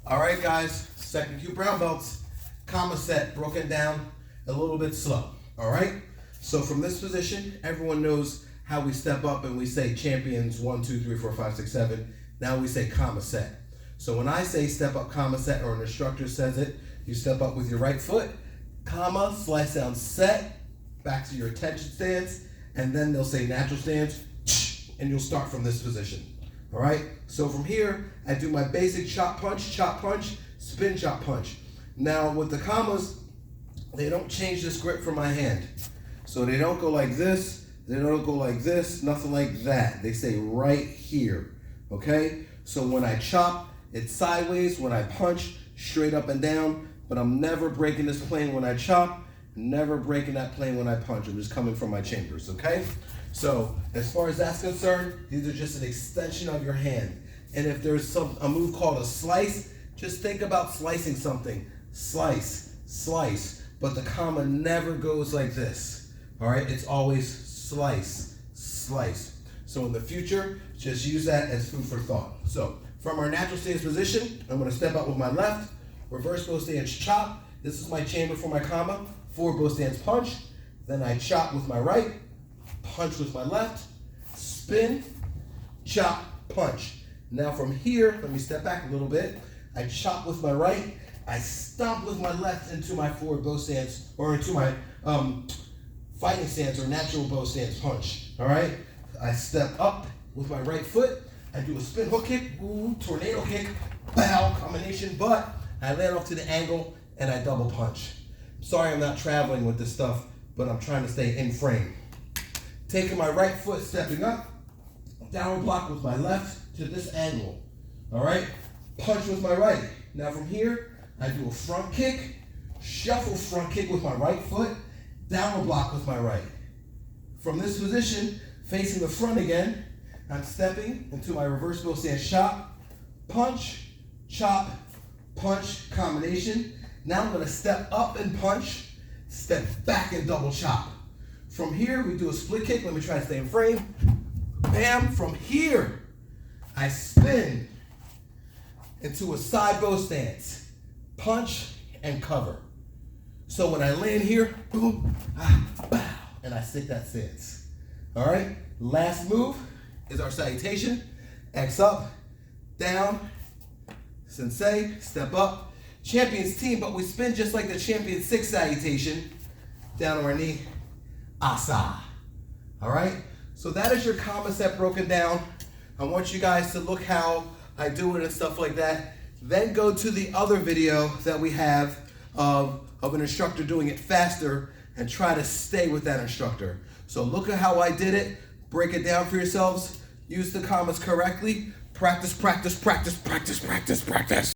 All right, guys, second cue brown belts, kama set, broken down a little bit slow, all right? So from this position, everyone knows how we step up and we say champions 1, 2, 3, 4, 5, 6, 7. Now we say kama set. So when I say step up kama set, or an instructor says it, you step up with your right foot, kama, slice down, set, back to your attention stance, and then they'll say natural stance, and you'll start from this position. All right, so from here, I do my basic chop punch, spin chop punch. Now with the kamas, they don't change this grip from my hand. So they don't go like this, they don't go like this, nothing like that. They stay right here, okay? So when I chop, it's sideways. When I punch, straight up and down, but I'm never breaking this plane when I chop, never breaking that plane when I punch. I'm just coming from my chambers, okay? So as far as that's concerned, these are just an extension of your hand. And if there's a move called a slice, just think about slicing something. Slice, slice. But the kama never goes like this. All right, it's always slice, slice. So in the future, just use that as food for thought. So from our natural stance position, I'm gonna step out with my left, reverse bow stance chop. This is my chamber for my kama, forward bow stance punch. Then I chop with my right, punch with my left, spin, chop, punch. Now from here, let me step back a little bit. I chop with my right, I stomp with my left into my forward bow stance, or into my fighting stance or natural bow stance punch, all right? I step up with my right foot, I do a spin hook kick, tornado kick, bow, combination, but I land off to the angle and I double punch. Sorry I'm not traveling with this stuff, but I'm trying to stay in frame. Taking my right foot, stepping up, downward block with my left to this angle, all right? Punch with my right. Now from here, I do a front kick, shuffle front kick with my right foot, downward block with my right. From this position, facing the front again, I'm stepping into my reverse bow stance chop, punch, chop, punch combination. Now I'm gonna step up and punch, step back and double chop. From here, we do a split kick. Let me try to stay in frame. Bam, from here, I spin into a side bow stance, punch and cover. So when I land here, boom, bow, and I stick that stance. All right, last move is our salutation. X up, down, sensei, step up. Champions team, but we spin just like the champion 6 salutation, down on our knee, asa. All right, so that is your kama set broken down. I want you guys to look how I do it and stuff like that. Then go to the other video that we have of an instructor doing it faster and try to stay with that instructor. So look at how I did it, break it down for yourselves, use the kamas correctly, practice, practice, practice, practice, practice, practice.